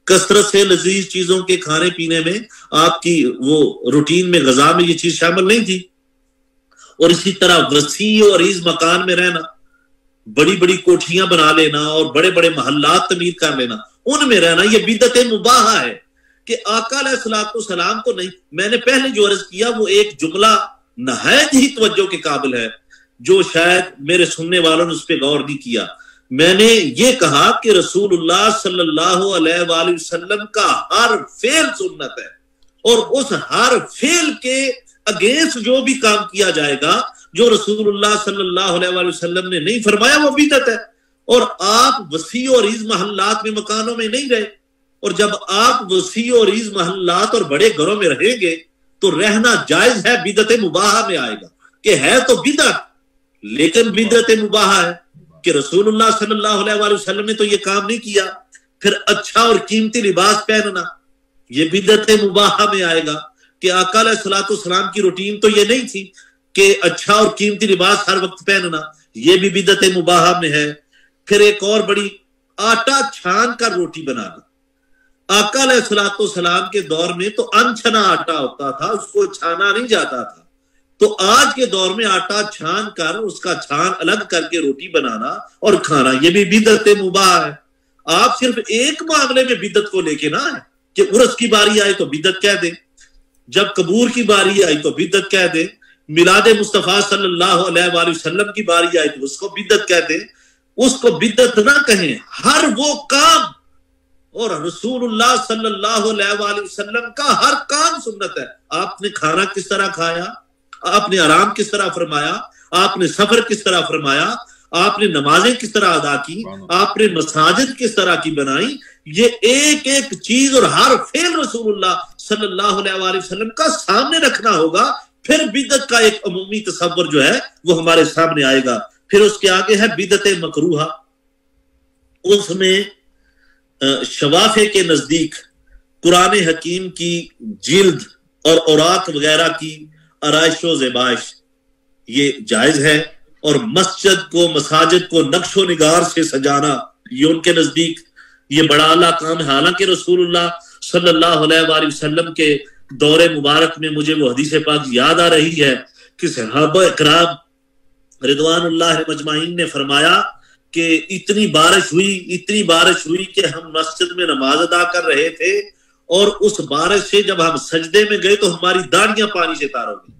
کثرت سے لذیذ چیزوں کے کھانے پینے میں آپ کی وہ روٹین میں، غذا میں یہ چیز شامل نہیں تھی۔ اور اسی طرح وسیع اور عریض مکان میں رہنا، بڑی بڑی کوٹھیاں بنا لینا اور بڑے بڑے محلات تعمیر کر لینا، ان میں رہنا، یہ بدعت مباحہ ہے کہ آقا علیہ الصلوۃ والسلام کو نہیں۔ میں نے پہلے جو عرض کیا وہ ایک جملہ نہایت ہی توجہ کے قابل ہے، جو شاید میرے سننے والوں نے اس پہ غور نہیں کیا۔ میں نے یہ کہا کہ رسول اللہ صلی اللہ علیہ وآلہ وسلم کا ہر فعل سنت ہے، اور اس ہر فعل کے اگینسٹ جو بھی کام کیا جائے گا جو رسول اللہ صلی اللہ علیہ وآلہ وسلم نے نہیں فرمایا وہ بدعت ہے۔ اور آپ وسیع اور عریض محلات میں، مکانوں میں نہیں رہے، اور جب آپ وسیع اور عریض محلات اور بڑے گھروں میں رہیں گے تو رہنا جائز ہے، بدعت مباحہ میں آئے گا کہ ہے تو بدعت لیکن بدعت مباحہ ہے کہ رسول اللہ صلی اللہ علیہ وآلہ وسلم نے تو یہ کام نہیں کیا۔ پھر اچھا اور قیمتی لباس پہننا، یہ بدعت مباحہ میں آئے گا کہ آقا علیہ الصلوۃ والسلام کی روٹین تو یہ نہیں تھی کہ اچھا اور قیمتی لباس ہر وقت پہننا، یہ بھی بدعت مباحہ میں ہے۔ پھر ایک اور بڑی، آٹا چھان کر روٹی بنانا۔ آقا علیہ الصلوۃ والسلام کے دور میں تو انچھنا آٹا ہوتا تھا، اس کو چھانا نہیں جاتا تھا۔ تو آج کے دور میں آٹا چھان کر، اس کا چھان الگ کر کے روٹی بنانا اور کھانا، یہ بھی بدعت مباحہ ہے۔ آپ صرف ایک معاملے میں بدعت کو لے کے نہ آئے کہ عرس کی باری آئی تو بدعت کہہ دیں، جب قبور کی باری آئی تو بدعت کہہ دیں، میلاد مصطفیٰ صلی اللہ علیہ وآلہ وسلم کی باری آئی تو اس کو بدعت کہہ دیں۔ اس کو بدعت نہ کہیں، ہر وہ کام، اور رسول اللہ صلی اللہ علیہ وآلہ وسلم کا ہر کام سنت ہے۔ آپ نے کھانا کس طرح کھایا، آپ نے آرام کس طرح فرمایا، آپ نے سفر کس طرح فرمایا، آپ نے نمازیں کس طرح ادا کی، آپ نے مساجد کس طرح کی بنائی، یہ ایک ایک چیز اور ہر فعل رسول اللہ صلی اللہ علیہ وآلہ وسلم کا سامنے رکھنا ہوگا۔ پھر بدعت کا ایک عمومی تصور جو ہے وہ ہمارے سامنے آئے گا۔ پھر اس کے آگے ہے بدعت مکروہہ، اس میں شوافع کے نزدیک قرآن حکیم کی جلد اور اوراق وغیرہ کی آرائش و زیبائش یہ جائز ہے، اور مسجد کو مساجد کو نقش و نگار سے سجانا یہ ان کے نزدیک یہ بڑا اعلیٰ کام ہے۔ حالانکہ رسول اللہ صلی اللہ علیہ وآلہ وسلم کے دور مبارک میں مجھے وہ حدیث پاک یاد آ رہی ہے کہ صحابہ اکرام رضوان اللہ مجمعین نے فرمایا کہ اتنی بارش ہوئی کہ ہم مسجد میں نماز ادا کر رہے تھے، اور اس بارش سے جب ہم سجدے میں گئے تو ہماری داڑیاں پانی سے تار ہو گئی۔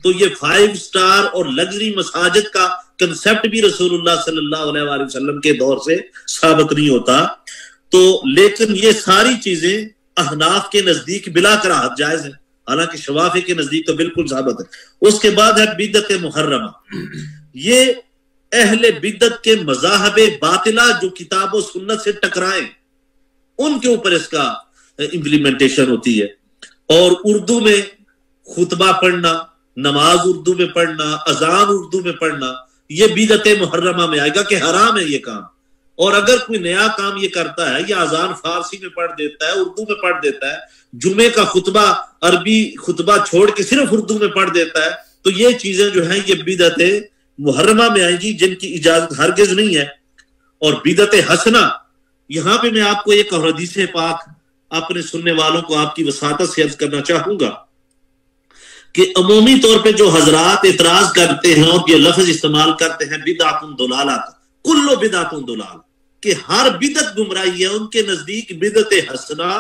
تو یہ 5 سٹار اور لگژری مساجد کا کنسپٹ بھی رسول اللہ صلی اللہ علیہ وآلہ وسلم کے دور سے ثابت نہیں ہوتا۔ تو لیکن یہ ساری چیزیں احناف کے نزدیک بلا کراہت جائز ہے، حالانکہ شوافی کے نزدیک تو بالکل ثابت ہے۔ اس کے بعد ہے بدعت محرمہ، یہ اہل بدعت کے مذاہب باطلہ جو کتاب و سنت سے ٹکرائیں ان کے اوپر اس کا امپلیمنٹیشن ہوتی ہے۔ اور اردو میں خطبہ پڑھنا، نماز اردو میں پڑھنا، اذان اردو میں پڑھنا، یہ بدعت محرمہ میں آئے گا کہ حرام ہے یہ کام۔ اور اگر کوئی نیا کام یہ کرتا ہے یا اذان فارسی میں پڑھ دیتا ہے، اردو میں پڑھ دیتا ہے، جمعے کا خطبہ عربی خطبہ چھوڑ کے صرف اردو میں پڑھ دیتا ہے، تو یہ چیزیں جو ہیں یہ بدعت محرمہ میں آئیں گی جن کی اجازت ہرگز نہیں ہے۔ اور بدعت حسنہ، یہاں پہ میں آپ کو ایک اور حدیث پاک اپنے سننے والوں کو آپ کی وساطت سے عرض کرنا چاہوں گا کہ عمومی طور پہ جو حضرات اعتراض کرتے ہیں اور یہ لفظ استعمال کرتے ہیں بدعت ضلالہ، کل بدعت ضلالہ، کہ ہر بدعت گمراہی ہے، ان کے نزدیک بدعت حسنہ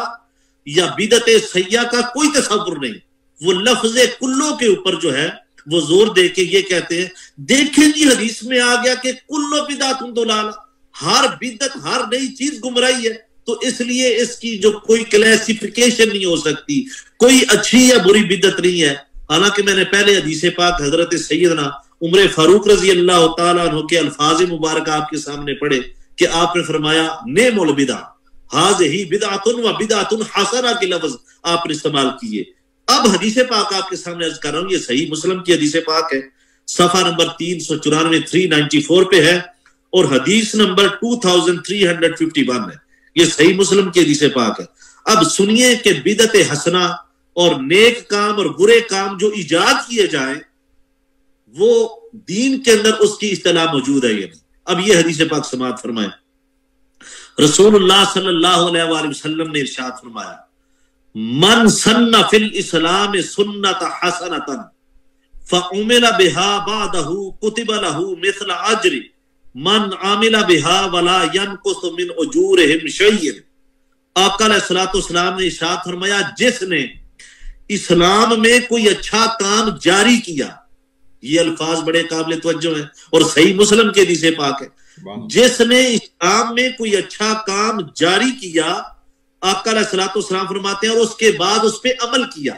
یا بدعت سیئہ کا کوئی تصور نہیں۔ وہ لفظ کلو کے اوپر جو ہے وہ زور دے کے یہ کہتے ہیں دیکھیں جی حدیث میں آ گیا کہ کلو بدعت ضلالہ، ہر بدعت ہر نئی چیز گمراہی ہے، تو اس لیے اس کی جو کوئی کلاسیفیکیشن نہیں ہو سکتی، کوئی اچھی یا بری بدعت نہیں ہے۔ حالانکہ میں نے پہلے حدیث پاک حضرت سیدنا عمر فاروق رضی اللہ تعالیٰ عنہ کے الفاظ مبارکہ آپ کے سامنے پڑھے کہ آپ نے فرمایا نعم البدع ہذہ بدعۃ و بدعۃ حسنہ کے لفظ آپ نے استعمال کیے۔ اب حدیث پاک آپ کے سامنے عرض کر رہا ہوں، یہ صحیح مسلم کی حدیث پاک ہے، صفحہ نمبر 394 394 پہ ہے، اور حدیث نمبر 2351 ہے، یہ صحیح مسلم کی حدیث پاک ہے۔ اب سنیے کہ بدعت حسنہ اور نیک کام اور برے کام جو ایجاد کیے جائیں وہ دین کے اندر اس کی اصطلاح موجود ہے یا نہیں۔ اب یہ حدیث پاک سماعت فرمائیں، رسول اللہ صلی اللہ علیہ وآلہ وسلم نے ارشاد فرمایا من سن فی الاسلام سنت حسنۃ فعمل بها بعدہ کتب له مثل اجر من عمل بها ولا ينقص من اجورهم شیء۔ آقا علیہ الصلوۃ والسلام نے ارشاد فرمایا جس نے اسلام میں کوئی اچھا کام جاری کیا، یہ الفاظ بڑے قابل توجہ ہیں اور صحیح مسلم کے حدیث پاک ہے، جس نے اسلام میں کوئی اچھا کام جاری کیا، آقا علیہ الصلوۃ والسلام فرماتے ہیں اور اس کے بعد اس پہ عمل کیا،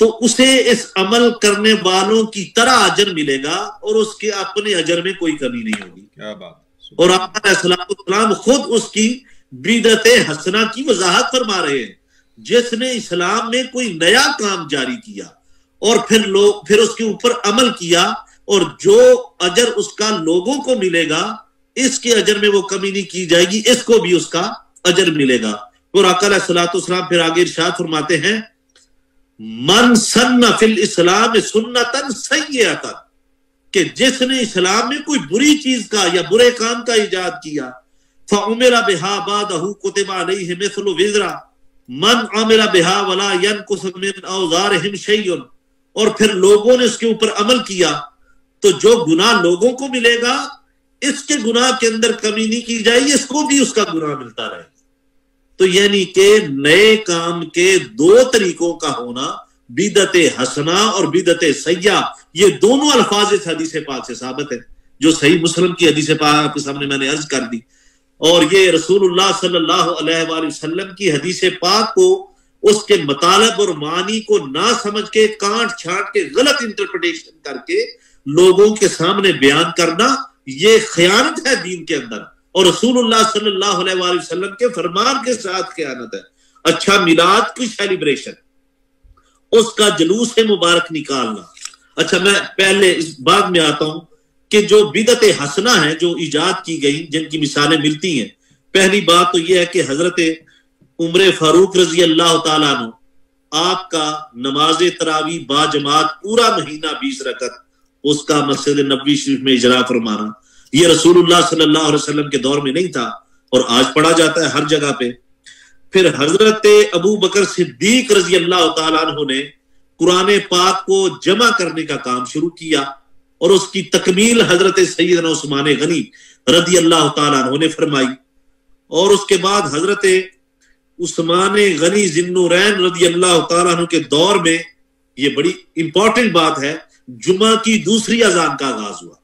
تو اسے اس عمل کرنے والوں کی طرح اجر ملے گا اور اس کے اپنے اجر میں کوئی کمی نہیں ہوگی۔ کیا بات! اور آقا علیہ الصلوۃ والسلام خود اس کی بدعت حسنہ کی وضاحت فرما رہے ہیں، جس نے اسلام میں کوئی نیا کام جاری کیا اور پھر اس کے اوپر عمل کیا، اور جو اجر اس کا لوگوں کو ملے گا اس کے اجر میں وہ کمی نہیں کی جائے گی، اس کو بھی اس کا اجر ملے گا۔ اور آقا علیہ الصلوۃ والسلام پھر آگے ارشاد فرماتے ہیں من سن فی الاسلام سنتا سیئۃ، کہ جس نے اسلام میں کوئی بری چیز کا یا برے کام کا ایجاد کیا، فعمل بها بعدہ کتب علیہ مثل وزر من عمل بها ولا ينقص من اوزارهم شیء، اور پھر لوگوں نے اس کے اوپر عمل کیا تو جو گناہ لوگوں کو ملے گا اس کے گناہ کے اندر کمی نہیں کی جائے گی، اس کو بھی اس کا گناہ ملتا رہے گا۔ تو یعنی کہ نئے کام کے دو طریقوں کا ہونا، بدعت حسنہ اور بدعت سیئہ، یہ دونوں الفاظ اس حدیث پاک سے ثابت ہے جو صحیح مسلم کی حدیث پاک آپ کے سامنے میں نے عرض کر دی۔ اور یہ رسول اللہ صلی اللہ علیہ وآلہ وسلم کی حدیث پاک کو اس کے مطالب اور معنی کو نہ سمجھ کے کانٹ چھانٹ کے غلط انٹرپریٹیشن کر کے لوگوں کے سامنے بیان کرنا، یہ خیانت ہے دین کے اندر، اور رسول اللہ صلی اللہ علیہ وآلہ وسلم کے فرمان کے ساتھ خیانت ہے۔ اچھا میلاد کی سیلیبریشن، اس کا جلوس مبارک نکالنا، اچھا میں پہلے اس بعد میں آتا ہوں کہ جو بدعت حسنہ ہیں جو ایجاد کی گئی جن کی مثالیں ملتی ہیں، پہلی بات تو یہ ہے کہ حضرت عمر فاروق رضی اللہ تعالیٰ عنہ آپ کا نماز تراویح با جماعت پورا مہینہ 20 رکعت اس کا مسجد نبوی شریف میں اجرا فرمانا، یہ رسول اللہ صلی اللہ علیہ وسلم کے دور میں نہیں تھا اور آج پڑھا جاتا ہے ہر جگہ پہ۔ پھر حضرت ابو بکر صدیق رضی اللہ تعالیٰ عنہ نے قرآن پاک کو جمع کرنے کا کام شروع کیا اور اس کی تکمیل حضرت سیدنا عثمان غنی رضی اللہ تعالیٰ عنہ نے فرمائی، اور اس کے بعد حضرت عثمان غنی ذی النورین رضی اللہ تعالیٰ عنہ کے دور میں یہ بڑی امپورٹنٹ بات ہے، جمعہ کی دوسری اذان کا آغاز ہوا۔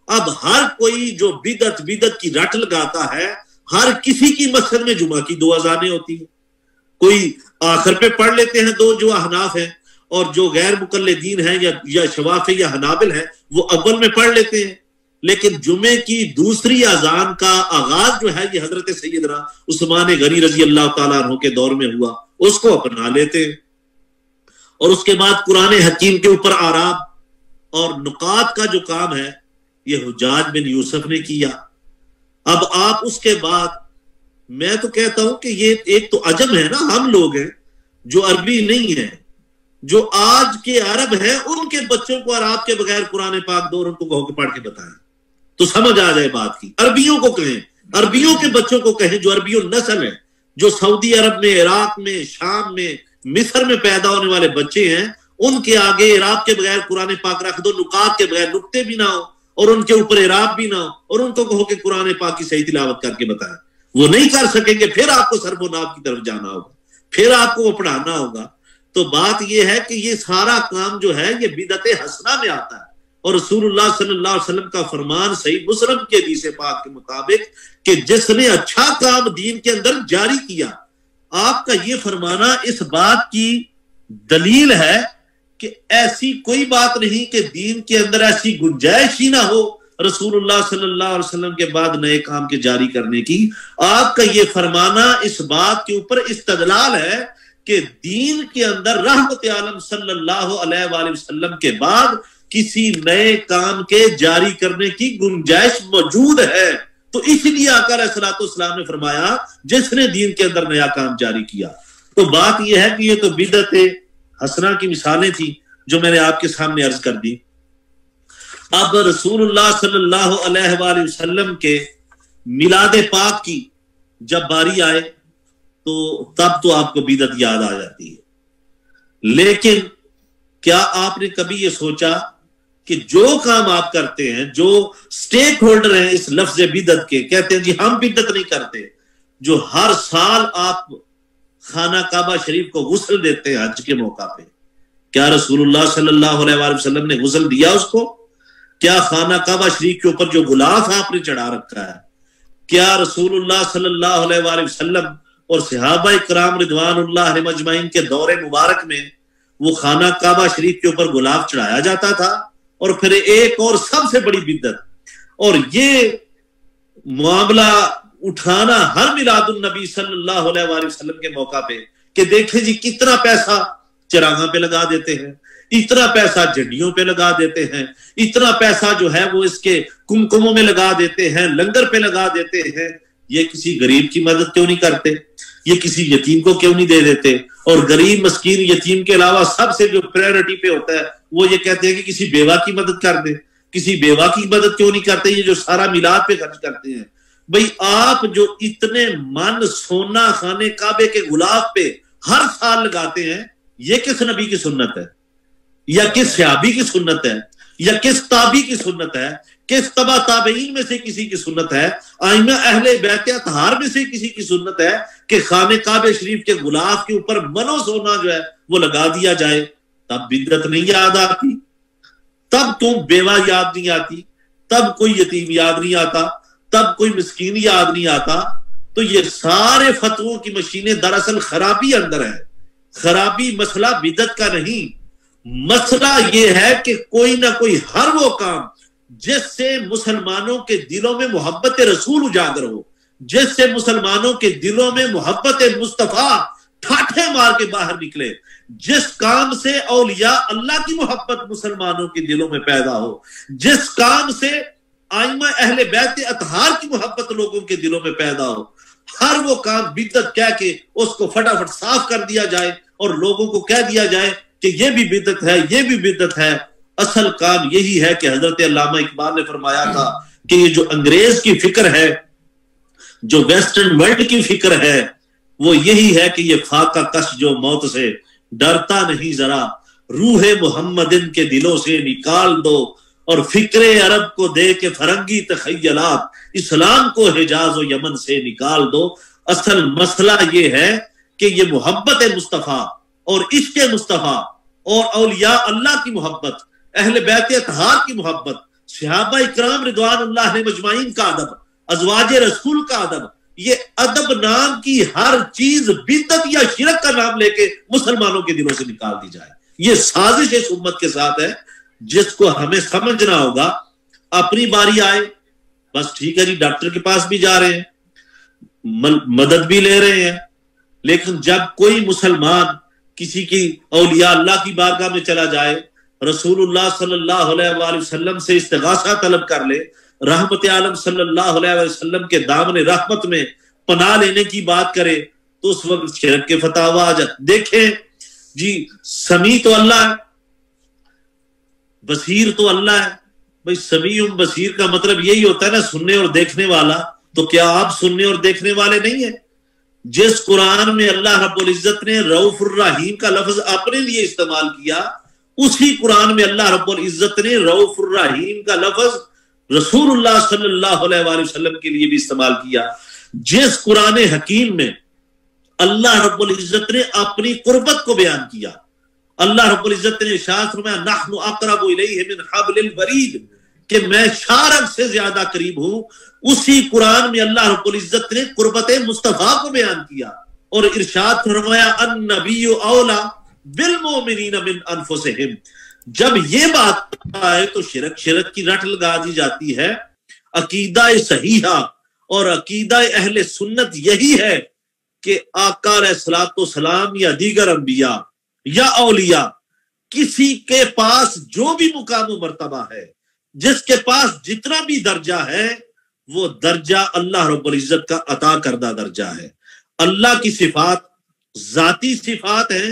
اب ہر کوئی جو بدعت کی رٹ لگاتا ہے، ہر کسی کی مسجد میں جمعہ کی 2 اذانیں ہوتی ہیں، کوئی آخر پہ پڑھ لیتے ہیں 2 جو احناف ہیں، اور جو غیر مقلدین ہیں یا شوافی یا حنابل ہیں وہ اول میں پڑھ لیتے ہیں، لیکن جمعے کی دوسری اذان کا آغاز جو ہے یہ حضرت سیدنا عثمان غنی رضی اللہ تعالیٰ عنہ کے دور میں ہوا، اس کو اپنا لیتے ہیں۔ اور اس کے بعد قرآن حکیم کے اوپر آراب اور نقات کا جو کام ہے یہ حجاج بن یوسف نے کیا۔ اب آپ اس کے بعد، میں تو کہتا ہوں کہ یہ ایک تو عجم ہے نا، ہم لوگ ہیں جو عربی نہیں ہیں، جو آج کے عرب ہیں، ان کے بچوں کو عرب کے بغیر قرآن پاک دو اور ان کو کہو کہ پڑھ کے بتائیں تو سمجھ آ جائے بات کی۔ عربیوں کو کہیں، عربیوں کے بچوں کو کہیں جو عربی النسل ہیں، جو سعودی عرب میں، عراق میں، شام میں، مصر میں پیدا ہونے والے بچے ہیں، ان کے آگے عرب کے بغیر قرآن پاک رکھ دو، نقات کے بغیر نقطے بھی نہ ہو اور ان کے اوپر عرب بھی نہ ہو، اور ان کو کہو کہ قرآن پاک کی صحیح تلاوت کر کے بتائیں، وہ نہیں کر سکیں گے۔ پھر آپ کو سرب و ناب کی طرف جانا ہوگا، پھر آپ کو وہ پڑھانا ہوگا۔ تو بات یہ ہے کہ یہ سارا کام جو ہے یہ بدعت حسنہ میں آتا ہے، اور رسول اللہ صلی اللہ علیہ وسلم کا فرمان صحیح مسلم کے حدیث پاک کے مطابق کہ جس نے اچھا کام دین کے اندر جاری کیا، آپ کا یہ فرمانا اس بات کی دلیل ہے کہ ایسی کوئی بات نہیں کہ دین کے اندر ایسی گنجائش ہی نہ ہو رسول اللہ صلی اللہ علیہ وسلم کے بعد نئے کام کے جاری کرنے کی۔ آپ کا یہ فرمانا اس بات کے اوپر استدلال ہے کہ دین کے اندر رحمت عالم صلی اللہ علیہ وآلہ وسلم کے بعد کسی نئے کام کے جاری کرنے کی گنجائش موجود ہے۔ تو اس لیے آقا علیہ الصلوۃ والسلام نے فرمایا جس نے دین کے اندر نیا کام جاری کیا۔ تو بات یہ ہے کہ یہ تو بدعت حسنہ کی مثالیں تھیں جو میں نے آپ کے سامنے عرض کر دی۔ اب رسول اللہ صلی اللہ علیہ وآلہ وسلم کے میلاد پاک کی جب باری آئے تو تب تو آپ کو بدعت یاد آ جاتی ہے، لیکن کیا آپ نے کبھی یہ سوچا کہ جو کام آپ کرتے ہیں، جو سٹیک ہولڈر ہیں اس لفظ بدعت کے، کہتے ہیں جی ہم بدعت نہیں کرتے، جو ہر سال آپ خانہ کعبہ شریف کو غسل دیتے ہیں حج کے موقع پہ، کیا رسول اللہ صلی اللہ علیہ وآلہ وسلم نے غسل دیا اس کو؟ کیا خانہ کعبہ شریف کے اوپر جو غلاف آپ نے چڑھا رکھا ہے، کیا رسول اللہ صلی اللہ علیہ وآلہ وسلم اور صحابہ کرام رضوان اللہ علیہم اجمعین کے دور مبارک میں وہ خانہ کعبہ شریف کے اوپر غلاف چڑھایا جاتا تھا؟ اور پھر ایک اور سب سے بڑی بدعت، اور یہ معاملہ اٹھانا ہر میلاد النبی صلی اللہ علیہ وآلہ وسلم کے موقع پہ کہ دیکھیں جی کتنا پیسہ چراغاں پہ لگا دیتے ہیں، اتنا پیسہ جھنڈیوں پہ لگا دیتے ہیں، اتنا پیسہ جو ہے وہ اس کے کمکموں میں لگا دیتے ہیں، لنگر پہ لگا دیتے ہیں۔ یہ کسی غریب کی مدد کیوں نہیں کرتے؟ یہ کسی یتیم کو کیوں نہیں دے دیتے؟ اور غریب مسکین یتیم کے علاوہ سب سے جو پریورٹی پہ ہوتا ہے وہ یہ کہتے ہیں کہ کسی بیوہ کی مدد کر دیں، کسی بیوہ کی مدد کیوں نہیں کرتے؟ یہ جو سارا میلاد پہ خرچ کرتے ہیں۔ بھئی آپ جو اتنے من سونا خانے کعبے کے غلاف پہ ہر سال لگاتے ہیں، یہ کس نبی کی سنت ہے، یا کس صحابی کی سنت ہے، یا کس تابعی کی سنت ہے، کس تبع تابعین میں سے کسی کی سنت ہے، ائمہ اہل بیت اطہار میں سے کسی کی سنت ہے کہ خانہ کعبہ شریف کے غلاف کے اوپر منو سونا جو ہے وہ لگا دیا جائے؟ تب بدعت نہیں یاد آتی، تب تم بیوہ یاد نہیں آتی، تب کوئی یتیم یاد نہیں آتا، تب کوئی مسکین یاد نہیں آتا۔ تو یہ سارے فتووں کی مشینیں دراصل خرابی اندر ہے۔ خرابی مسئلہ بدعت کا نہیں، مسئلہ یہ ہے کہ کوئی نہ کوئی ہر وہ کام جس سے مسلمانوں کے دلوں میں محبت رسول اجاگر ہو، جس سے مسلمانوں کے دلوں میں محبت مصطفیٰ ٹھاٹھے مار کے باہر نکلے، جس کام سے اولیاء اللہ کی محبت مسلمانوں کے دلوں میں پیدا ہو، جس کام سے ائمہ اہل بیت اطہار کی محبت لوگوں کے دلوں میں پیدا ہو، ہر وہ کام بدعت کہہ کے اس کو فٹافٹ صاف کر دیا جائے اور لوگوں کو کہہ دیا جائے کہ یہ بھی بدعت ہے، یہ بھی بدعت ہے۔ اصل کام یہی ہے کہ حضرت علامہ اقبال نے فرمایا تھا کہ یہ جو انگریز کی فکر ہے، جو ویسٹرن ورلڈ کی فکر ہے، وہ یہی ہے کہ یہ فاقہ کش جو موت سے ڈرتا نہیں ذرا، روح محمدن کے دلوں سے نکال دو، اور فکر عرب کو دے کے فرنگی تخیلات، اسلام کو حجاز و یمن سے نکال دو۔ اصل مسئلہ یہ ہے کہ یہ محبت مصطفیٰ اور عشق مصطفیٰ اور اولیاء اللہ کی محبت، اہل بیت اطہار کی محبت، صحابہ اکرام رضوان اللہ علیہم مجمعین کا ادب، ازواج رسول کا ادب، یہ ادب نام کی ہر چیز بدعت یا شرک کا نام لے کے مسلمانوں کے دلوں سے نکال دی جائے۔ یہ سازش اس امت کے ساتھ ہے جس کو ہمیں سمجھنا ہوگا۔ اپنی باری آئے بس ٹھیک ہے جی، ڈاکٹر کے پاس بھی جا رہے ہیں، مدد بھی لے رہے ہیں، لیکن جب کوئی مسلمان کسی کی اولیاء اللہ کی بارگاہ میں چلا جائے، رسول اللہ صلی اللہ علیہ وآلہ وسلم سے استغاثہ طلب کر لے، رحمت عالم صلی اللہ علیہ وسلم کے دامن رحمت میں پناہ لینے کی بات کرے، تو اس وقت شرک کے فتاوی آ جاتے۔ دیکھیں جی، سمیع تو اللہ ہے، بصیر تو اللہ ہے۔ بھئی سمیع بصیر کا مطلب یہی ہوتا ہے نا، سننے اور دیکھنے والا۔ تو کیا آپ سننے اور دیکھنے والے نہیں ہیں؟ جس قرآن میں اللہ رب العزت نے رؤوف الرحیم کا لفظ اپنے لیے استعمال کیا، اسی قرآن میں اللہ رب العزت نے رؤوف الرحیم کا لفظ رسول اللہ صلی اللہ علیہ وآلہ وسلم کے لیے بھی استعمال کیا۔ جس قرآن حکیم میں اللہ رب العزت نے اپنی قربت کو بیان کیا، اللہ رب العزت نے ارشاد فرمایا نحن اقرب الیہ من حبل الورید، کہ میں شارک سے زیادہ قریب ہوں، اسی قرآن میں اللہ رب العزت نے قربت مصطفیٰ کو بیان کیا اور ارشاد فرمایا النبی اولا بالمؤمنین من انفسہم۔ جب یہ بات آئے تو شرک کی رٹ لگا دی جاتی ہے۔ عقیدہ صحیحہ اور عقیدہ اہل سنت یہی ہے کہ آقا علیہ الصلوۃ والسلام یا دیگر انبیاء یا اولیاء، کسی کے پاس جو بھی مقام و مرتبہ ہے، جس کے پاس جتنا بھی درجہ ہے، وہ درجہ اللہ رب العزت کا عطا کردہ درجہ ہے۔ اللہ کی صفات ذاتی صفات ہیں۔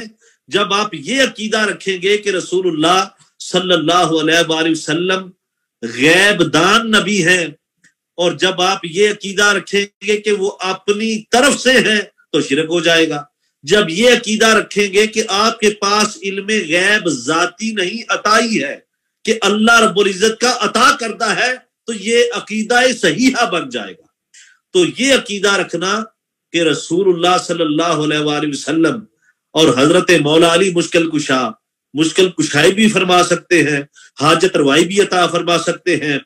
جب آپ یہ عقیدہ رکھیں گے کہ رسول اللہ صلی اللہ علیہ وآلہ وسلم غیب دان نبی ہیں، اور جب آپ یہ عقیدہ رکھیں گے کہ وہ اپنی طرف سے ہیں، تو شرک ہو جائے گا۔ جب یہ عقیدہ رکھیں گے کہ آپ کے پاس علم غیب ذاتی نہیں عطائی ہے، کہ اللہ رب العزت کا عطا کردہ ہے، تو یہ عقیدہ صحیحہ بن جائے گا۔ تو یہ عقیدہ رکھنا کہ رسول اللہ صلی اللہ علیہ وآلہ وسلم اور حضرت مولا علی مشکل کشائی بھی فرما سکتے ہیں، حاجت روائی بھی عطا فرما سکتے ہیں،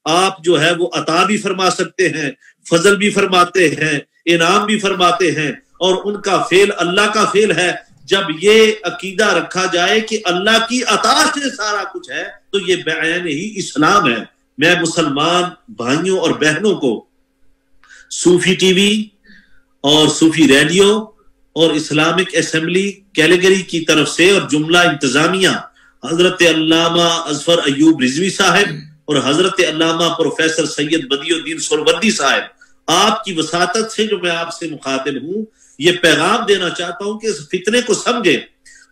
آپ جو ہے وہ عطا بھی فرما سکتے ہیں، فضل بھی فرماتے ہیں، انعام بھی فرماتے ہیں، اور ان کا فعل اللہ کا فعل ہے۔ جب یہ عقیدہ رکھا جائے کہ اللہ کی عطا سے سارا کچھ ہے، تو یہ بعین ہی اسلام ہے۔ میں مسلمان بھائیوں اور بہنوں کو صوفی ٹی وی اور صوفی ریڈیو اور اسلامک اسمبلی کیلیگری کی طرف سے اور جملہ انتظامیہ حضرت علامہ اظفر ایوب رضوی صاحب اور حضرت علامہ پروفیسر سید بدی الدین سہروردی صاحب، آپ کی وساطت سے جو میں آپ سے مخاطب ہوں، یہ پیغام دینا چاہتا ہوں کہ اس فتنے کو سمجھیں۔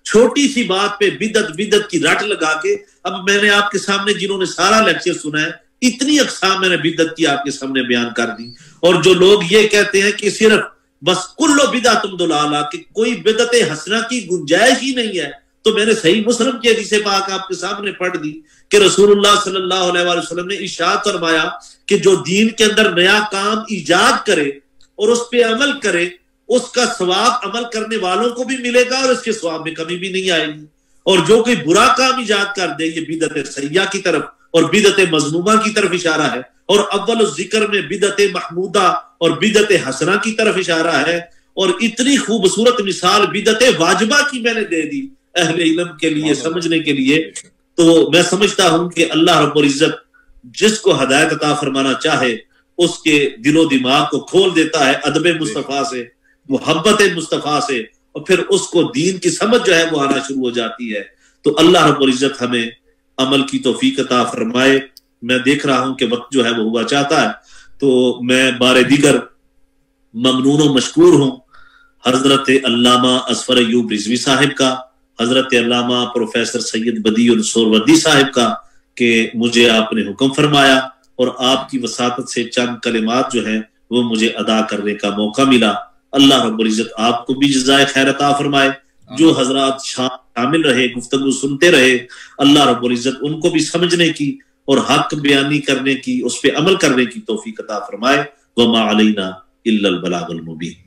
چھوٹی سی بات پہ بدعت کی رٹ لگا کے، اب میں نے آپ کے سامنے جنہوں نے سارا لیکچر سنا ہے، اتنی اقسام میں نے بدعت کی آپ کے سامنے بیان کر دی۔ اور جو لوگ یہ کہتے ہیں کہ صرف بس کلو بدعت ضلالہ، کہ کوئی بدعت حسنہ کی گنجائش ہی نہیں ہے، تو میں نے صحیح مسلم کی حدیث پاک آپ کے سامنے پڑھ دی کہ رسول اللہ صلی اللہ علیہ وآلہ وسلم نے ارشاد فرمایا کہ جو دین کے اندر نیا کام ایجاد کرے اور اس پہ عمل کرے، اس کا ثواب عمل کرنے والوں کو بھی ملے گا اور اس کے ثواب میں کمی بھی نہیں آئے گی۔ اور جو کوئی برا کام ایجاد کر دے، یہ بدعت سیئہ کی طرف اور بدعت مذمومہ کی طرف اشارہ ہے، اور اول الذکر میں بدعت محمودہ اور بدعت حسنہ کی طرف اشارہ ہے۔ اور اتنی خوبصورت مثال بدعت واجبہ کی میں نے دے دی اہل علم کے لیے سمجھنے کے لیے۔ تو میں سمجھتا ہوں کہ اللہ رب العزت جس کو ہدایت عطا فرمانا چاہے، اس کے دل و دماغ کو کھول دیتا ہے ادب مصطفیٰ سے، محبت مصطفیٰ سے، اور پھر اس کو دین کی سمجھ جو ہے وہ آنا شروع ہو جاتی ہے۔ تو اللہ رب العزت ہمیں عمل کی توفیق عطا فرمائے۔ میں دیکھ رہا ہوں کہ وقت جو ہے وہ ہوا چاہتا ہے، تو میں بار دیگر ممنون و مشکور ہوں حضرت علامہ اظفر ایوب رضوی صاحب کا، حضرت علامہ پروفیسر سید بدیع سہروردی صاحب کا کہ مجھے آپ نے حکم فرمایا اور آپ کی وساطت سے چند کلمات جو ہیں وہ مجھے ادا کرنے کا موقع ملا۔ اللہ رب العزت آپ کو بھی جزائے خیر عطا فرمائے۔ جو حضرات شامل رہے، گفتگو سنتے رہے، اللہ رب العزت ان کو بھی سمجھنے کی اور حق بیانی کرنے کی، اس پہ عمل کرنے کی توفیق عطا فرمائے۔ وما علینا الا البلاغ المبین۔